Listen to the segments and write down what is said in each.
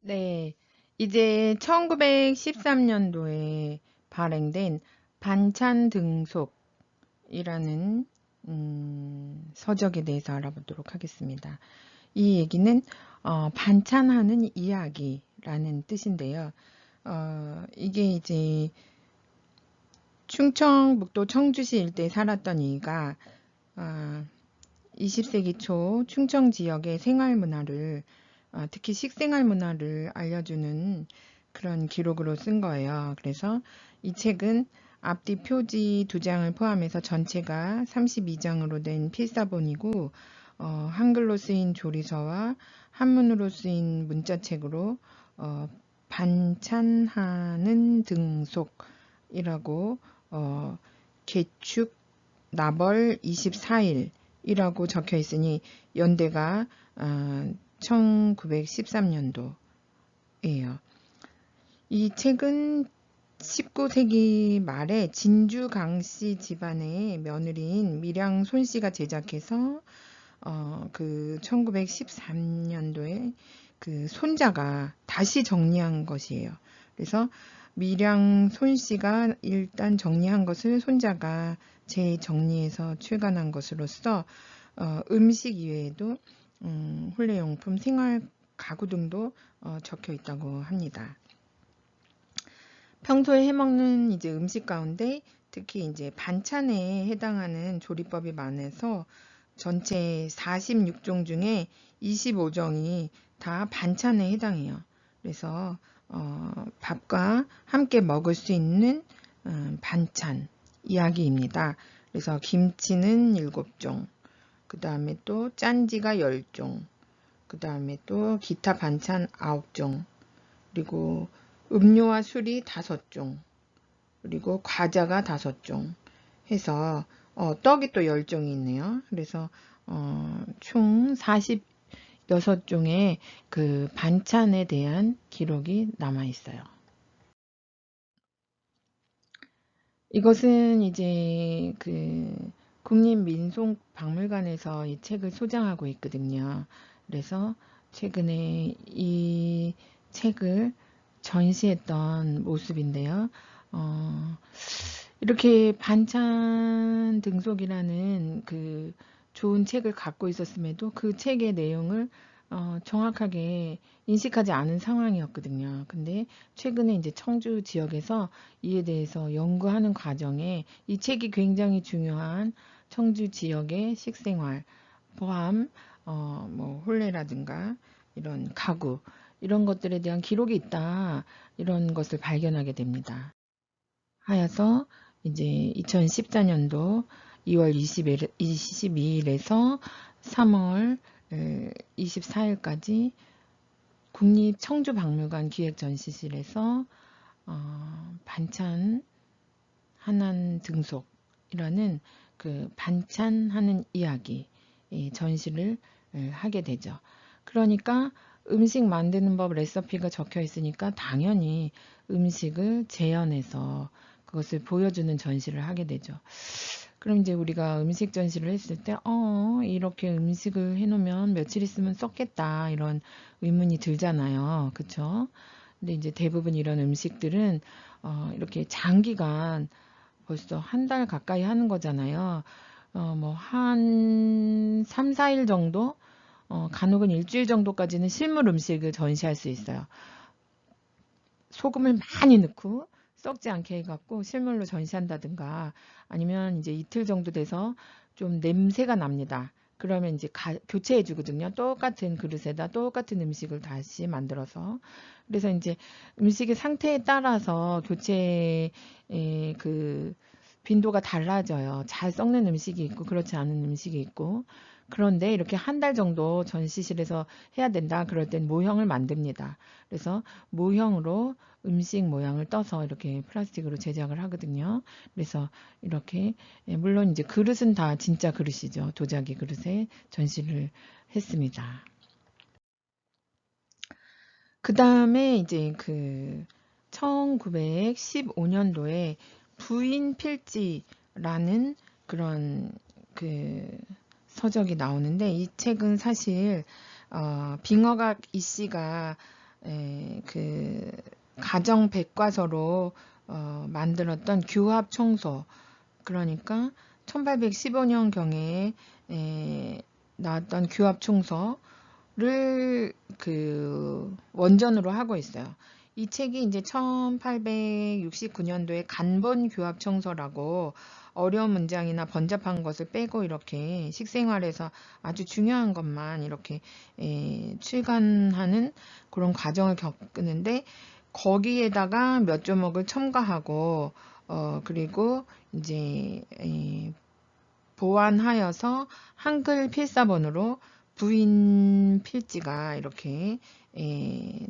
네, 이제 1913년도에 발행된 반찬 등속이라는 서적에 대해서 알아보도록 하겠습니다. 이 얘기는 반찬하는 이야기라는 뜻인데요. 이게 이제 충청북도 청주시 일대에 살았던 이가 20세기 초 충청 지역의 생활 문화를 특히 식생활 문화를 알려주는 그런 기록으로 쓴 거예요. 그래서 이 책은 앞뒤 표지 2장을 포함해서 전체가 32장으로 된 필사본이고 한글로 쓰인 조리서와 한문으로 쓰인 문자책으로 반찬하는 등속이라고 개축 나벌 24일이라고 적혀 있으니 연대가 1913년도예요. 이 책은 19세기 말에 진주 강씨 집안의 며느리인 밀양 손씨가 제작해서 그 1913년도에 그 손자가 다시 정리한 것이에요. 그래서 밀양 손씨가 일단 정리한 것을 손자가 재정리해서 출간한 것으로서 음식 이외에도 혼례용품, 생활 가구 등도 적혀 있다고 합니다. 평소에 해먹는 이제 음식 가운데 특히 이제 반찬에 해당하는 조리법이 많아서 전체 46종 중에 25종이 다 반찬에 해당해요. 그래서 밥과 함께 먹을 수 있는 반찬 이야기입니다. 그래서 김치는 7종, 그 다음에 또 짠지가 10종, 그 다음에 또 기타 반찬 9종, 그리고 음료와 술이 5종, 그리고 과자가 5종 해서 떡이 또 10종이 있네요. 그래서 총 46종의 그 반찬에 대한 기록이 남아 있어요. 이것은 이제 그 국립민속박물관에서 이 책을 소장하고 있거든요. 그래서 최근에 이 책을 전시했던 모습인데요. 이렇게 반찬 등속이라는 그 좋은 책을 갖고 있었음에도 그 책의 내용을 정확하게 인식하지 않은 상황이었거든요. 근데 최근에 이제 청주 지역에서 이에 대해서 연구하는 과정에 이 책이 굉장히 중요한 청주 지역의 식생활 포함 뭐 혼례라든가 이런 가구 이런 것들에 대한 기록이 있다 이런 것을 발견하게 됩니다. 하여서 이제 2014년도 2월 22일에서 3월 24일까지 국립청주박물관 기획전시실에서 반찬 한한 등속이라는 그 반찬하는 이야기 전시를 하게 되죠. 그러니까 음식 만드는 법 레시피가 적혀 있으니까 당연히 음식을 재현해서 그것을 보여주는 전시를 하게 되죠. 그럼 이제 우리가 음식 전시를 했을 때, 이렇게 음식을 해놓으면 며칠 있으면 썩겠다, 이런 의문이 들잖아요. 그쵸? 근데 이제 대부분 이런 음식들은, 이렇게 장기간 벌써 한 달 가까이 하는 거잖아요. 뭐, 한 3, 4일 정도? 간혹은 일주일 정도까지는 실물 음식을 전시할 수 있어요. 소금을 많이 넣고 썩지 않게 해갖고 실물로 전시한다든가 아니면 이제 이틀 정도 돼서 좀 냄새가 납니다. 그러면 이제 교체해 주거든요. 똑같은 그릇에다 똑같은 음식을 다시 만들어서. 그래서 이제 음식의 상태에 따라서 교체의 그 빈도가 달라져요. 잘 썩는 음식이 있고 그렇지 않은 음식이 있고. 그런데 이렇게 한 달 정도 전시실에서 해야 된다. 그럴 땐 모형을 만듭니다. 그래서 모형으로 음식 모양을 떠서 이렇게 플라스틱으로 제작을 하거든요. 그래서 이렇게 물론 이제 그릇은 다 진짜 그릇이죠. 도자기 그릇에 전시를 했습니다. 그 다음에 이제 그 1915년도에 부인필지라는 그런 그 서적이 나오는데 이 책은 사실 빙어각 이씨가 그 가정 백과서로 만들었던 규합 청소, 그러니까 1815년경에 나왔던 규합 청소를 그 원전으로 하고 있어요. 이 책이 이제 1869년도에 간본 규합 청소라고 어려운 문장이나 번잡한 것을 빼고 이렇게 식생활에서 아주 중요한 것만 이렇게 출간하는 그런 과정을 겪는데, 거기에다가 몇 조목을 첨가하고 그리고 이제 보완하여서 한글 필사본으로 부인 필지가 이렇게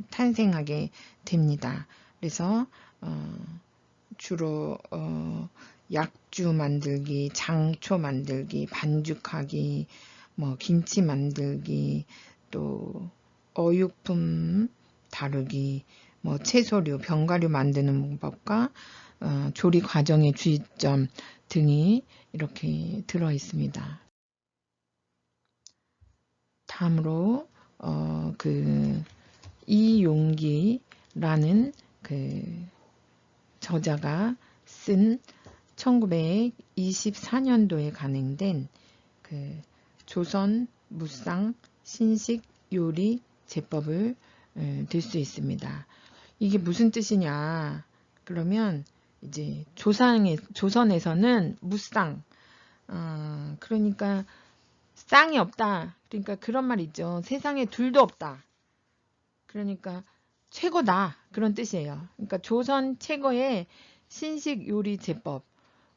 탄생하게 됩니다. 그래서 주로 약주 만들기, 장초 만들기, 반죽하기, 뭐 김치 만들기, 또 어육품 다루기, 뭐 채소류, 견과류 만드는 법과 조리 과정의 주의점 등이 이렇게 들어 있습니다. 다음으로 그 이용기라는 그 저자가 쓴 1924년도에 간행된 그 조선 무쌍 신식 요리 제법을 들 수 있습니다. 이게 무슨 뜻이냐? 그러면 이제 조선에서는 무쌍, 그러니까 쌍이 없다. 그러니까 그런 말 있죠. 세상에 둘도 없다. 그러니까 최고다. 그런 뜻이에요. 그러니까 조선 최고의 신식 요리 제법.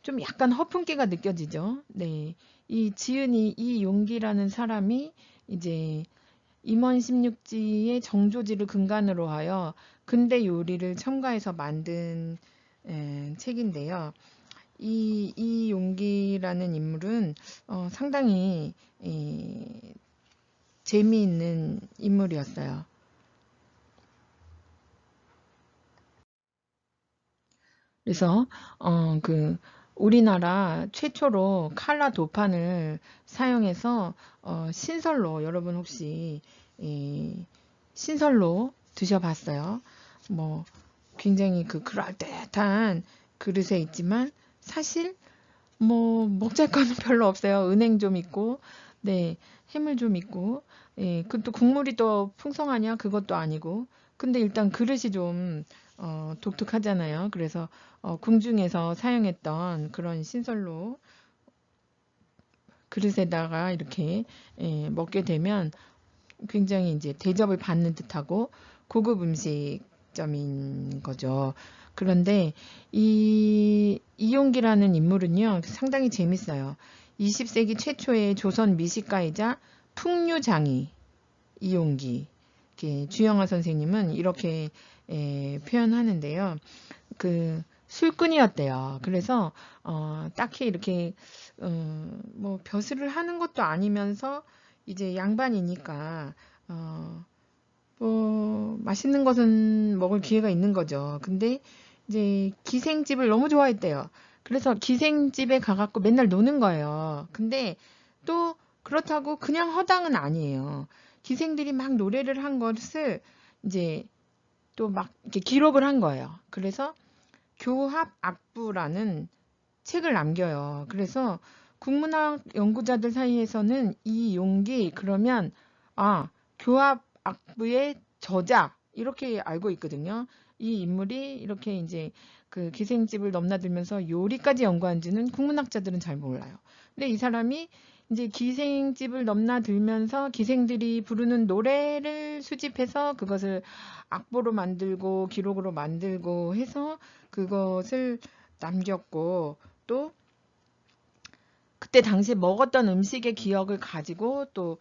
좀 약간 허풍기가 느껴지죠. 네. 이 지은이 이용기라는 사람이 이제 임원 16지의 정조지를 근간으로 하여 근대 요리를 첨가해서 만든 책인데요. 이 용기라는 인물은 상당히 재미있는 인물이었어요. 그래서 우리나라 최초로 칼라 도판을 사용해서 신설로, 여러분 혹시 신설로 드셔봤어요? 뭐 굉장히 그 그럴듯한 그릇에 있지만 사실 뭐 먹잘 거는 별로 없어요. 은행 좀 있고, 네, 해물 좀 있고, 그것도 국물이 또 풍성하냐? 그것도 아니고. 근데 일단 그릇이 좀 독특하잖아요. 그래서 궁중에서 사용했던 그런 신설로 그릇에다가 이렇게 먹게 되면 굉장히 이제 대접을 받는 듯하고 고급 음식점인 거죠. 그런데 이 이용기라는 인물은요, 상당히 재밌어요. 20세기 최초의 조선 미식가이자 풍류장이 이용기. 주영아 선생님은 이렇게 표현하는데요. 그 술꾼이었대요. 그래서 딱히 이렇게 뭐 벼슬을 하는 것도 아니면서 이제 양반이니까 뭐 맛있는 것은 먹을 기회가 있는 거죠. 근데 이제 기생집을 너무 좋아했대요. 그래서 기생집에 가갖고 맨날 노는 거예요. 근데 또 그렇다고 그냥 허당은 아니에요. 기생들이 막 노래를 한 것을 이제 또 막 이렇게 기록을 한 거예요. 그래서 교합악부라는 책을 남겨요. 그래서 국문학 연구자들 사이에서는 이 용기 그러면 교합악부의 저자 이렇게 알고 있거든요. 이 인물이 이렇게 이제 그 기생집을 넘나들면서 요리까지 연구한지는 국문학자들은 잘 몰라요. 근데 이 사람이 이제 기생집을 넘나들면서 기생들이 부르는 노래를 수집해서 그것을 악보로 만들고 기록으로 만들고 해서 그것을 남겼고, 또 그때 당시에 먹었던 음식의 기억을 가지고 또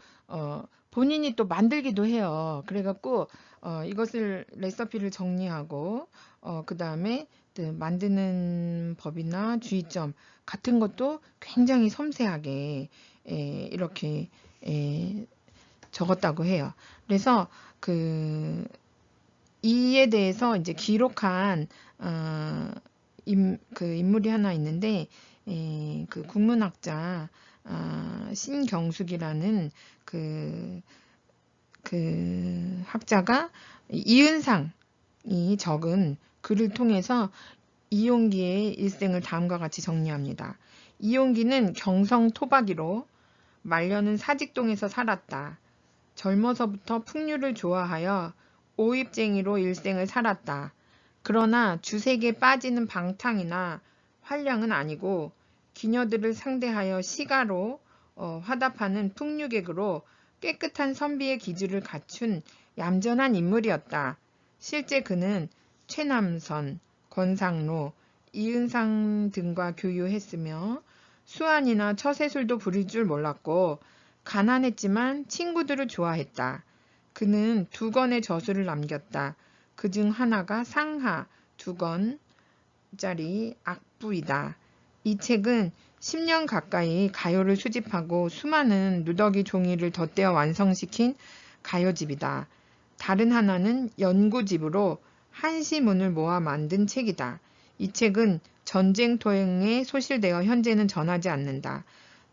본인이 또 만들기도 해요. 그래갖고 이것을 레시피를 정리하고 그 다음에 만드는 법이나 주의점 같은 것도 굉장히 섬세하게 이렇게 적었다고 해요. 그래서 이에 대해서 이제 기록한 그 인물이 하나 있는데, 그 국문학자 신경숙이라는 그 그 학자가 이은상이 적은 글을 통해서 이용기의 일생을 다음과 같이 정리합니다. 이용기는 경성 토박이로 말년은 사직동에서 살았다. 젊어서부터 풍류를 좋아하여 오입쟁이로 일생을 살았다. 그러나 주색에 빠지는 방탕이나 활량은 아니고 기녀들을 상대하여 시가로 화답하는 풍류객으로 깨끗한 선비의 기질을 갖춘 얌전한 인물이었다. 실제 그는 최남선, 권상로, 이은상 등과 교유했으며 수안이나 처세술도 부릴 줄 몰랐고 가난했지만 친구들을 좋아했다. 그는 2권의 저술을 남겼다. 그중 하나가 상하 2권짜리 악부이다. 이 책은 10년 가까이 가요를 수집하고 수많은 누더기 종이를 덧대어 완성시킨 가요집이다. 다른 하나는 연구집으로 한시문을 모아 만든 책이다. 이 책은 전쟁통에 소실되어 현재는 전하지 않는다.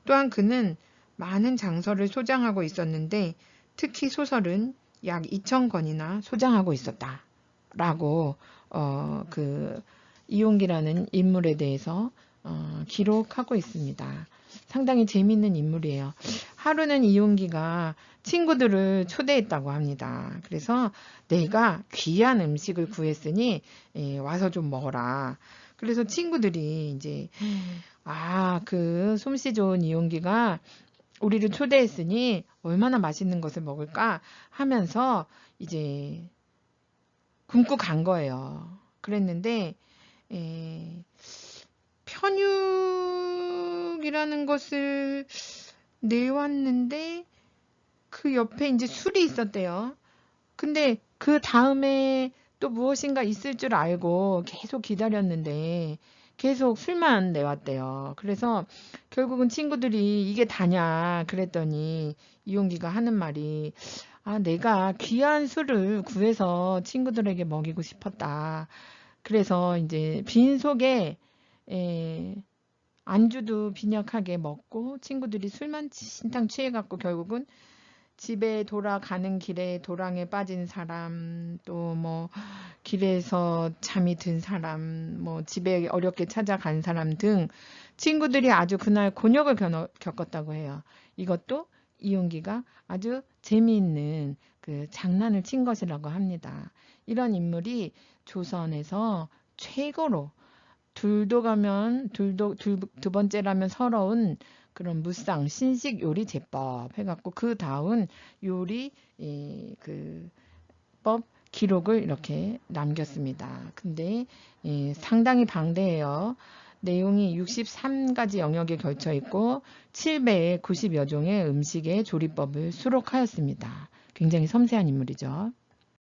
또한 그는 많은 장서를 소장하고 있었는데 특히 소설은 약 2,000권이나 소장하고 있었다. 라고 그 이용기라는 인물에 대해서 기록하고 있습니다. 상당히 재밌는 인물이에요. 하루는 이용기가 친구들을 초대했다고 합니다. 그래서 내가 귀한 음식을 구했으니 와서 좀 먹어라. 그래서 친구들이 이제 그 솜씨 좋은 이용기가 우리를 초대했으니 얼마나 맛있는 것을 먹을까 하면서 이제 굶고 간 거예요. 그랬는데 편육이라는 것을 내왔는데 그 옆에 이제 술이 있었대요. 근데 그 다음에 또 무엇인가 있을 줄 알고 계속 기다렸는데 계속 술만 내왔대요. 그래서 결국은 친구들이 이게 다냐 그랬더니 이용기가 하는 말이 내가 귀한 술을 구해서 친구들에게 먹이고 싶었다. 그래서 이제 빈속에 안주도 빈약하게 먹고 친구들이 술만 신탕 취해갖고 결국은 집에 돌아가는 길에 도랑에 빠진 사람, 또 뭐 길에서 잠이 든 사람, 뭐 집에 어렵게 찾아간 사람 등 친구들이 아주 그날 곤욕을 겪었다고 해요. 이것도 이용기가 아주 재미있는 그 장난을 친 것이라고 합니다. 이런 인물이 조선에서 최고로 두 번째라면 서러운 그런 무쌍 신식 요리 제법 해갖고 그 다음 요리 법 기록을 이렇게 남겼습니다. 근데 상당히 방대해요. 내용이 63가지 영역에 걸쳐 있고 790여 종의 음식의 조리법을 수록하였습니다. 굉장히 섬세한 인물이죠.